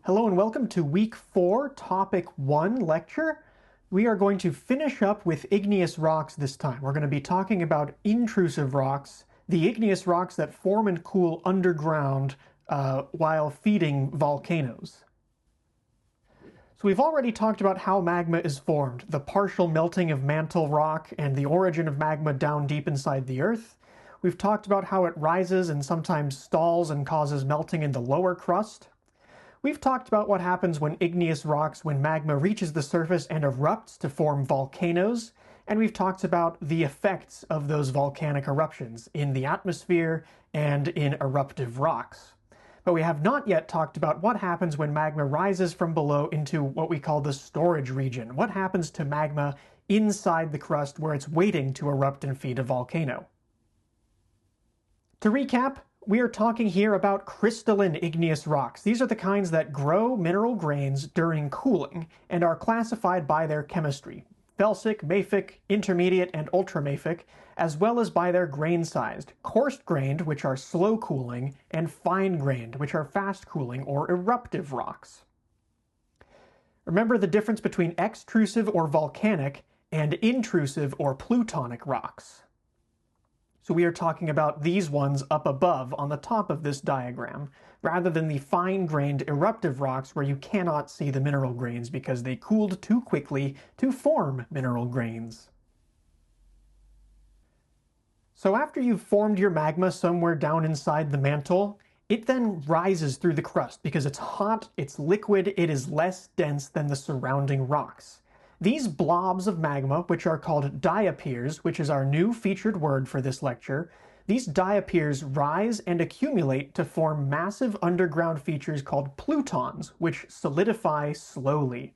Hello and welcome to Week 4, Topic 1 lecture. We are going to finish up with igneous rocks this time. We're going to be talking about intrusive rocks, the igneous rocks that form and cool underground while feeding volcanoes. So we've already talked about how magma is formed, the partial melting of mantle rock and the origin of magma down deep inside the earth. We've talked about how it rises and sometimes stalls and causes melting in the lower crust. We've talked about what happens when magma reaches the surface and erupts to form volcanoes, and we've talked about the effects of those volcanic eruptions in the atmosphere and in eruptive rocks. But we have not yet talked about what happens when magma rises from below into what we call the storage region. What happens to magma inside the crust where it's waiting to erupt and feed a volcano? To recap, we are talking here about crystalline igneous rocks. These are the kinds that grow mineral grains during cooling and are classified by their chemistry: felsic, mafic, intermediate, and ultramafic, as well as by their grain-sized: coarse-grained, which are slow cooling, and fine-grained, which are fast cooling or eruptive rocks. Remember the difference between extrusive or volcanic and intrusive or plutonic rocks. So we are talking about these ones up above on the top of this diagram, rather than the fine-grained eruptive rocks where you cannot see the mineral grains because they cooled too quickly to form mineral grains. So after you've formed your magma somewhere down inside the mantle, it then rises through the crust because it's hot, it's liquid, it is less dense than the surrounding rocks. These blobs of magma, which are called diapirs, which is our new featured word for this lecture, these diapirs rise and accumulate to form massive underground features called plutons, which solidify slowly.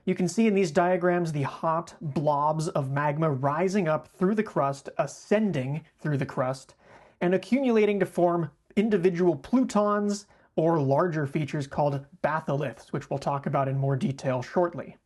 You can see in these diagrams the hot blobs of magma rising up through the crust, ascending through the crust, and accumulating to form individual plutons or larger features called batholiths, which we'll talk about in more detail shortly.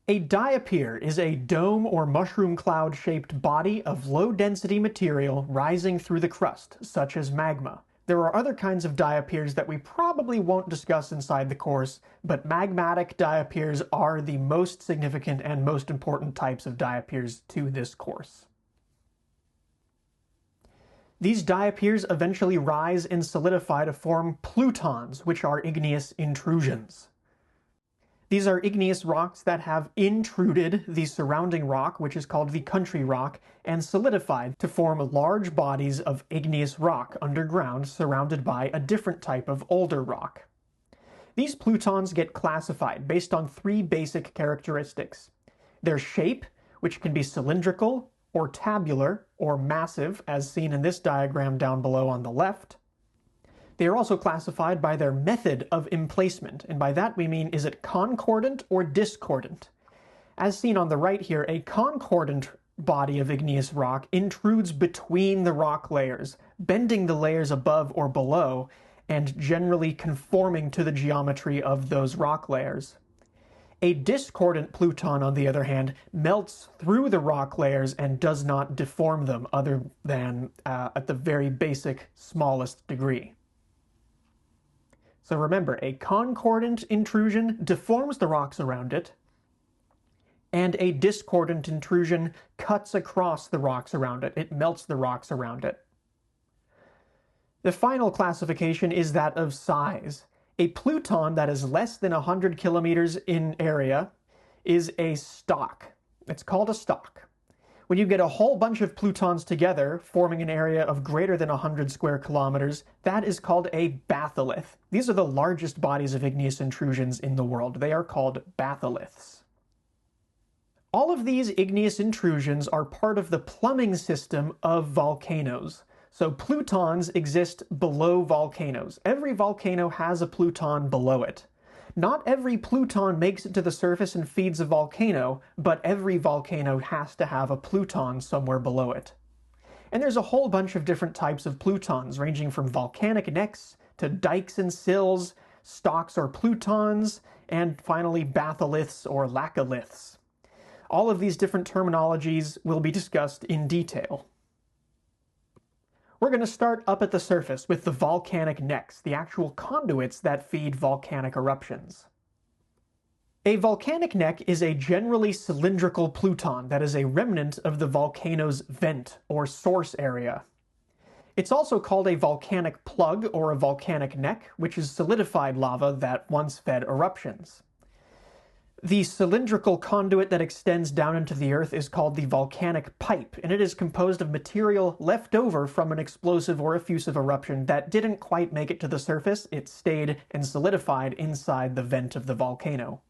A diapir is a dome or mushroom cloud-shaped body of low-density material rising through the crust, such as magma. There are other kinds of diapirs that we probably won't discuss inside the course, but magmatic diapirs are the most significant and most important types of diapirs to this course. These diapirs eventually rise and solidify to form plutons, which are igneous intrusions. These are igneous rocks that have intruded the surrounding rock, which is called the country rock, and solidified to form large bodies of igneous rock underground surrounded by a different type of older rock. These plutons get classified based on three basic characteristics: their shape, which can be cylindrical, or tabular, or massive, as seen in this diagram down below on the left. They are also classified by their method of emplacement, and by that we mean, is it concordant or discordant? As seen on the right here, a concordant body of igneous rock intrudes between the rock layers, bending the layers above or below, and generally conforming to the geometry of those rock layers. A discordant pluton, on the other hand, melts through the rock layers and does not deform them, other than at the very basic, smallest degree. So remember, a concordant intrusion deforms the rocks around it, and a discordant intrusion cuts across the rocks around it. It melts the rocks around it. The final classification is that of size. A pluton that is less than 100 kilometers in area is a stock. It's called a stock. When you get a whole bunch of plutons together, forming an area of greater than 100 square kilometers, that is called a batholith. These are the largest bodies of igneous intrusions in the world. They are called batholiths. All of these igneous intrusions are part of the plumbing system of volcanoes. So plutons exist below volcanoes. Every volcano has a pluton below it. Not every pluton makes it to the surface and feeds a volcano, but every volcano has to have a pluton somewhere below it. And there's a whole bunch of different types of plutons, ranging from volcanic necks to dikes and sills, stocks or plutons, and finally batholiths or laccoliths. All of these different terminologies will be discussed in detail. We're going to start up at the surface with the volcanic necks, the actual conduits that feed volcanic eruptions. A volcanic neck is a generally cylindrical pluton that is a remnant of the volcano's vent or source area. It's also called a volcanic plug or a volcanic neck, which is solidified lava that once fed eruptions. The cylindrical conduit that extends down into the earth is called the volcanic pipe, and it is composed of material left over from an explosive or effusive eruption that didn't quite make it to the surface. It stayed and solidified inside the vent of the volcano.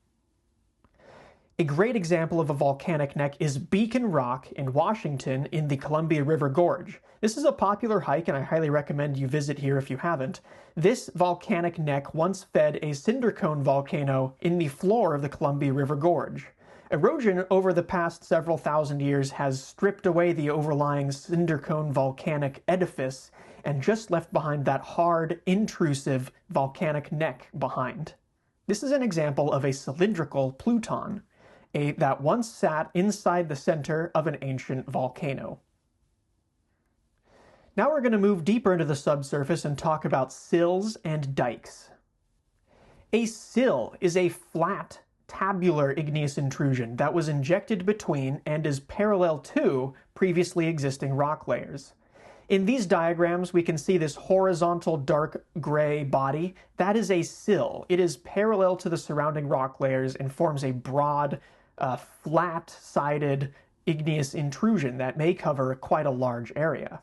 A great example of a volcanic neck is Beacon Rock in Washington in the Columbia River Gorge. This is a popular hike, and I highly recommend you visit here if you haven't. This volcanic neck once fed a cinder cone volcano in the floor of the Columbia River Gorge. Erosion over the past several thousand years has stripped away the overlying cinder cone volcanic edifice and just left behind that hard, intrusive volcanic neck behind. This is an example of a cylindrical pluton that once sat inside the center of an ancient volcano. Now we're going to move deeper into the subsurface and talk about sills and dikes. A sill is a flat, tabular igneous intrusion that was injected between and is parallel to previously existing rock layers. In these diagrams, we can see this horizontal dark gray body. That is a sill. It is parallel to the surrounding rock layers and forms a broad, flat-sided igneous intrusion that may cover quite a large area.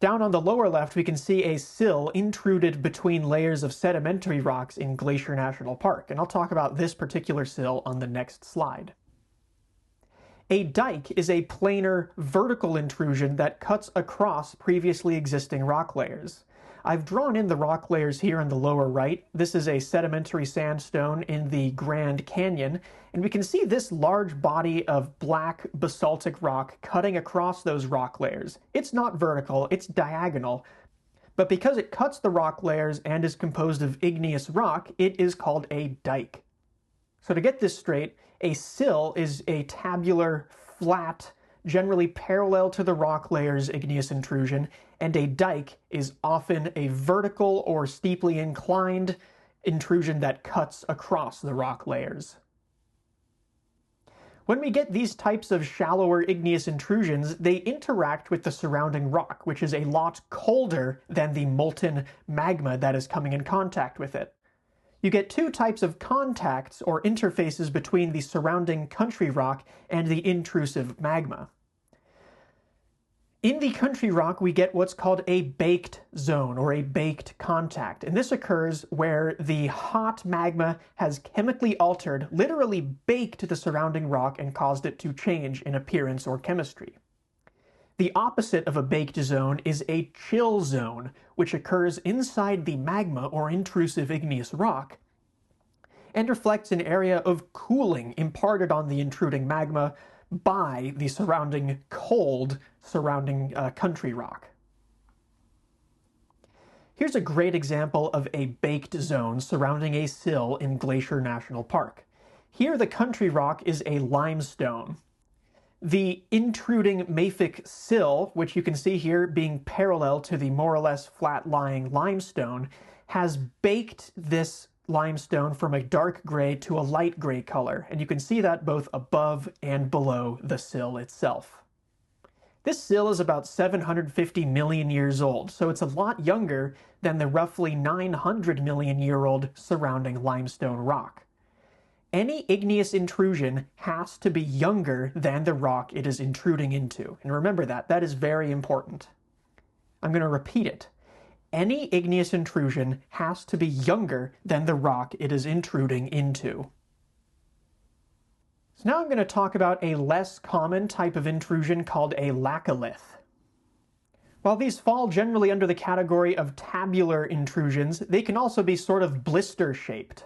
Down on the lower left, we can see a sill intruded between layers of sedimentary rocks in Glacier National Park, and I'll talk about this particular sill on the next slide. A dike is a planar vertical intrusion that cuts across previously existing rock layers. I've drawn in the rock layers here in the lower right. This is a sedimentary sandstone in the Grand Canyon, and we can see this large body of black basaltic rock cutting across those rock layers. It's not vertical, it's diagonal, but because it cuts the rock layers and is composed of igneous rock, it is called a dike. So to get this straight, a sill is a tabular, flat, generally parallel to the rock layer's igneous intrusion, and a dike is often a vertical or steeply inclined intrusion that cuts across the rock layers. When we get these types of shallower igneous intrusions, they interact with the surrounding rock, which is a lot colder than the molten magma that is coming in contact with it. You get two types of contacts or interfaces between the surrounding country rock and the intrusive magma. In the country rock, we get what's called a baked zone or a baked contact, and this occurs where the hot magma has chemically altered, literally baked the surrounding rock and caused it to change in appearance or chemistry. The opposite of a baked zone is a chill zone, which occurs inside the magma or intrusive igneous rock and reflects an area of cooling imparted on the intruding magma by the surrounding cold surrounding country rock. Here's a great example of a baked zone surrounding a sill in Glacier National Park. Here the country rock is a limestone. The intruding mafic sill, which you can see here being parallel to the more or less flat-lying limestone, has baked this limestone from a dark gray to a light gray color, and you can see that both above and below the sill itself. This sill is about 750 million years old, so it's a lot younger than the roughly 900 million year old surrounding limestone rock. Any igneous intrusion has to be younger than the rock it is intruding into, and remember that, that is very important. I'm going to repeat it. Any igneous intrusion has to be younger than the rock it is intruding into. So now I'm going to talk about a less common type of intrusion called a laccolith. While these fall generally under the category of tabular intrusions, they can also be sort of blister-shaped.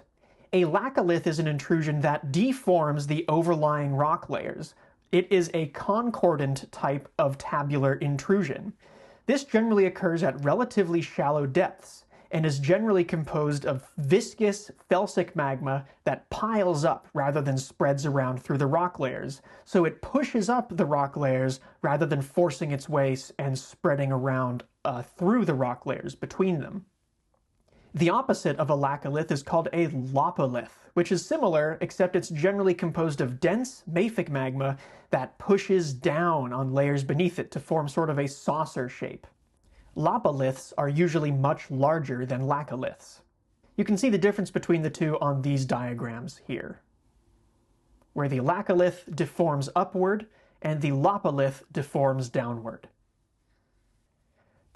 A laccolith is an intrusion that deforms the overlying rock layers. It is a concordant type of tabular intrusion. This generally occurs at relatively shallow depths and is generally composed of viscous felsic magma that piles up rather than spreads around through the rock layers. So it pushes up the rock layers rather than forcing its way and spreading around through the rock layers between them. The opposite of a laccolith is called a lopolith, which is similar, except it's generally composed of dense mafic magma that pushes down on layers beneath it to form sort of a saucer shape. Lopoliths are usually much larger than laccoliths. You can see the difference between the two on these diagrams here, where the laccolith deforms upward and the lopolith deforms downward.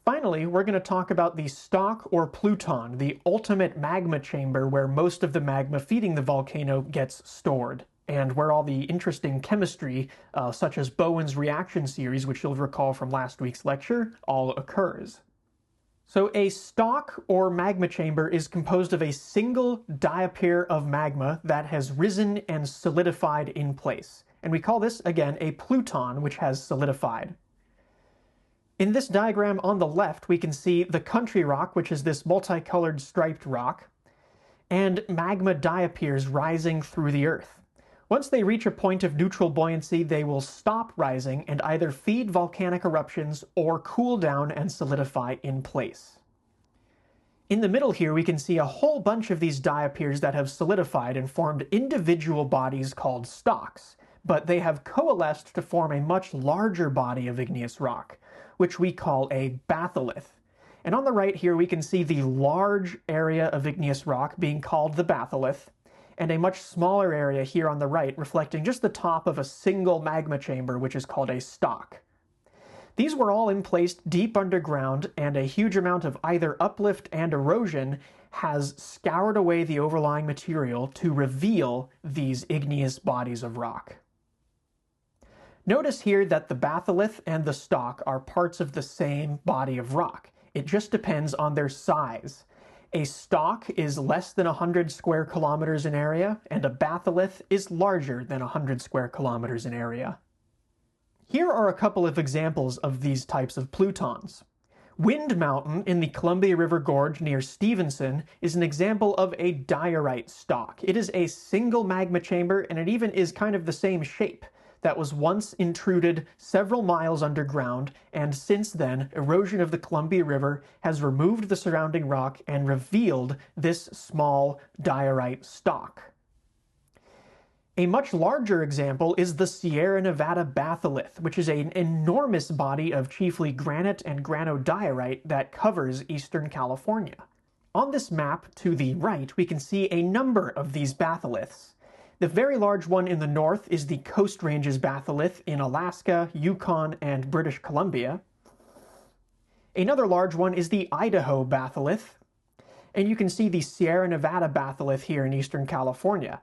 Finally, we're going to talk about the stalk or pluton, the ultimate magma chamber where most of the magma feeding the volcano gets stored, and where all the interesting chemistry, such as Bowen's reaction series, which you'll recall from last week's lecture, all occurs. So a stalk or magma chamber is composed of a single diapir of magma that has risen and solidified in place. And we call this, again, a pluton, which has solidified. In this diagram on the left, we can see the country rock, which is this multicolored striped rock, and magma diapirs rising through the earth. Once they reach a point of neutral buoyancy, they will stop rising and either feed volcanic eruptions or cool down and solidify in place. In the middle here, we can see a whole bunch of these diapirs that have solidified and formed individual bodies called stalks, but they have coalesced to form a much larger body of igneous rock, which we call a batholith. And on the right here, we can see the large area of igneous rock being called the batholith, and a much smaller area here on the right reflecting just the top of a single magma chamber, which is called a stalk. These were all emplaced deep underground, and a huge amount of either uplift and erosion has scoured away the overlying material to reveal these igneous bodies of rock. Notice here that the batholith and the stalk are parts of the same body of rock. It just depends on their size. A stalk is less than 100 square kilometers in area, and a batholith is larger than 100 square kilometers in area. Here are a couple of examples of these types of plutons. Wind Mountain in the Columbia River Gorge near Stevenson is an example of a diorite stalk. It is a single magma chamber, and it even is kind of the same shape. That was once intruded several miles underground, and since then, erosion of the Columbia River has removed the surrounding rock and revealed this small diorite stalk. A much larger example is the Sierra Nevada batholith, which is an enormous body of chiefly granite and granodiorite that covers eastern California. On this map to the right, we can see a number of these batholiths. The very large one in the north is the Coast Ranges batholith in Alaska, Yukon, and British Columbia. Another large one is the Idaho batholith, and you can see the Sierra Nevada batholith here in eastern California.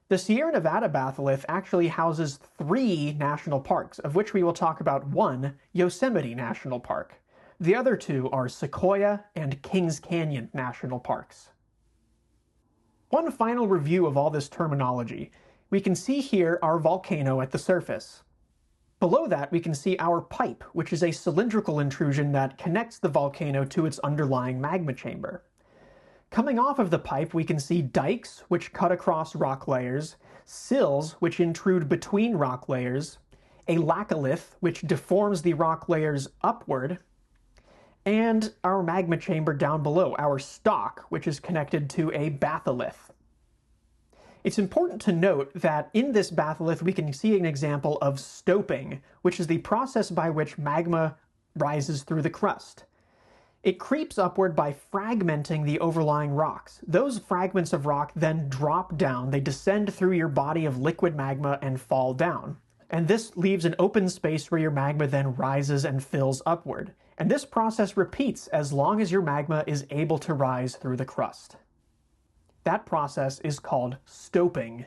The Sierra Nevada batholith actually houses 3 national parks, of which we will talk about one, Yosemite National Park. The other 2 are Sequoia and Kings Canyon National Parks. One final review of all this terminology. We can see here our volcano at the surface. Below that, we can see our pipe, which is a cylindrical intrusion that connects the volcano to its underlying magma chamber. Coming off of the pipe, we can see dikes, which cut across rock layers, sills, which intrude between rock layers, a laccolith, which deforms the rock layers upward, and our magma chamber down below, our stalk, which is connected to a batholith. It's important to note that in this batholith we can see an example of stoping, which is the process by which magma rises through the crust. It creeps upward by fragmenting the overlying rocks. Those fragments of rock then drop down, they descend through your body of liquid magma and fall down. And this leaves an open space where your magma then rises and fills upward. And this process repeats as long as your magma is able to rise through the crust. That process is called stoping.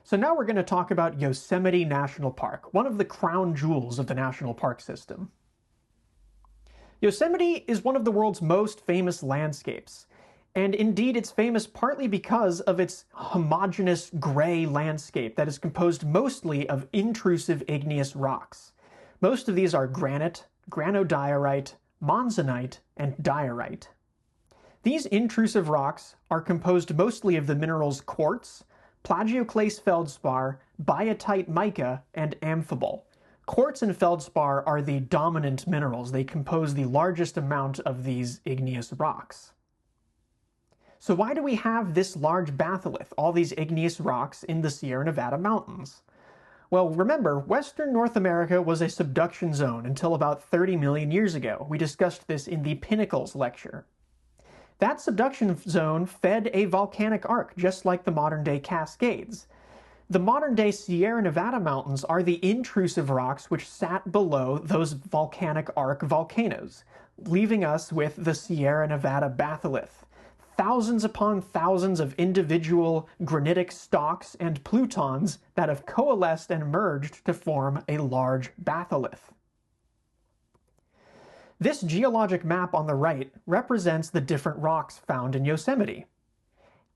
So now we're going to talk about Yosemite National Park, one of the crown jewels of the national park system. Yosemite is one of the world's most famous landscapes, and indeed it's famous partly because of its homogeneous gray landscape that is composed mostly of intrusive igneous rocks. Most of these are granite, granodiorite, monzonite, and diorite. These intrusive rocks are composed mostly of the minerals quartz, plagioclase feldspar, biotite mica, and amphibole. Quartz and feldspar are the dominant minerals. They compose the largest amount of these igneous rocks. So why do we have this large batholith, all these igneous rocks in the Sierra Nevada mountains? Well, remember, Western North America was a subduction zone until about 30 million years ago. We discussed this in the Pinnacles lecture. That subduction zone fed a volcanic arc, just like the modern-day Cascades. The modern-day Sierra Nevada mountains are the intrusive rocks which sat below those volcanic arc volcanoes, leaving us with the Sierra Nevada batholith. Thousands upon thousands of individual granitic stalks and plutons that have coalesced and merged to form a large batholith. This geologic map on the right represents the different rocks found in Yosemite.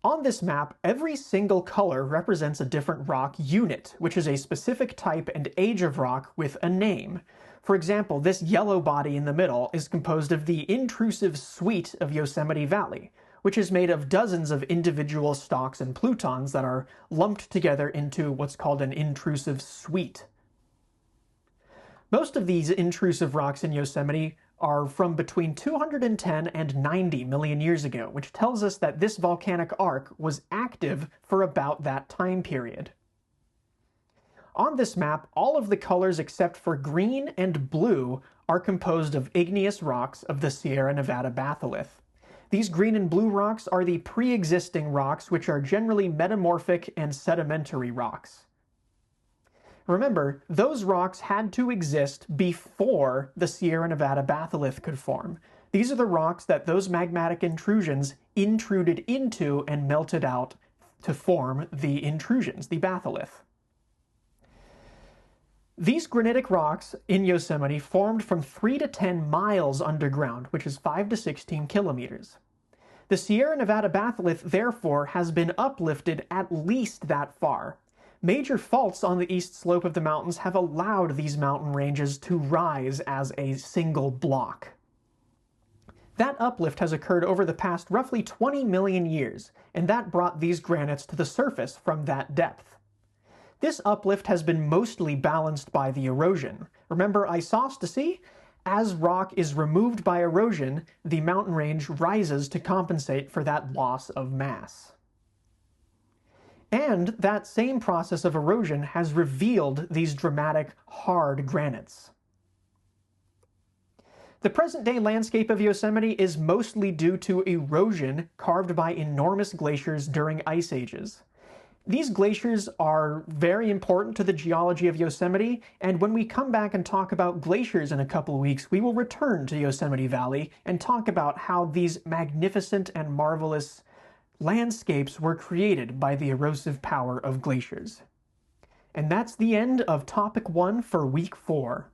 On this map, every single color represents a different rock unit, which is a specific type and age of rock with a name. For example, this yellow body in the middle is composed of the intrusive suite of Yosemite Valley, which is made of dozens of individual stalks and plutons that are lumped together into what's called an intrusive suite. Most of these intrusive rocks in Yosemite are from between 210 and 90 million years ago, which tells us that this volcanic arc was active for about that time period. On this map, all of the colors except for green and blue are composed of igneous rocks of the Sierra Nevada batholith. These green and blue rocks are the pre-existing rocks, which are generally metamorphic and sedimentary rocks. Remember, those rocks had to exist before the Sierra Nevada batholith could form. These are the rocks that those magmatic intrusions intruded into and melted out to form the intrusions, the batholith. These granitic rocks in Yosemite formed from 3 to 10 miles underground, which is 5 to 16 kilometers. The Sierra Nevada batholith, therefore, has been uplifted at least that far. Major faults on the east slope of the mountains have allowed these mountain ranges to rise as a single block. That uplift has occurred over the past roughly 20 million years, and that brought these granites to the surface from that depth. This uplift has been mostly balanced by the erosion. Remember isostasy? As rock is removed by erosion, the mountain range rises to compensate for that loss of mass. And that same process of erosion has revealed these dramatic, hard granites. The present-day landscape of Yosemite is mostly due to erosion carved by enormous glaciers during ice ages. These glaciers are very important to the geology of Yosemite, and when we come back and talk about glaciers in a couple of weeks, we will return to Yosemite Valley and talk about how these magnificent and marvelous landscapes were created by the erosive power of glaciers. And that's the end of Topic 1 for Week 4.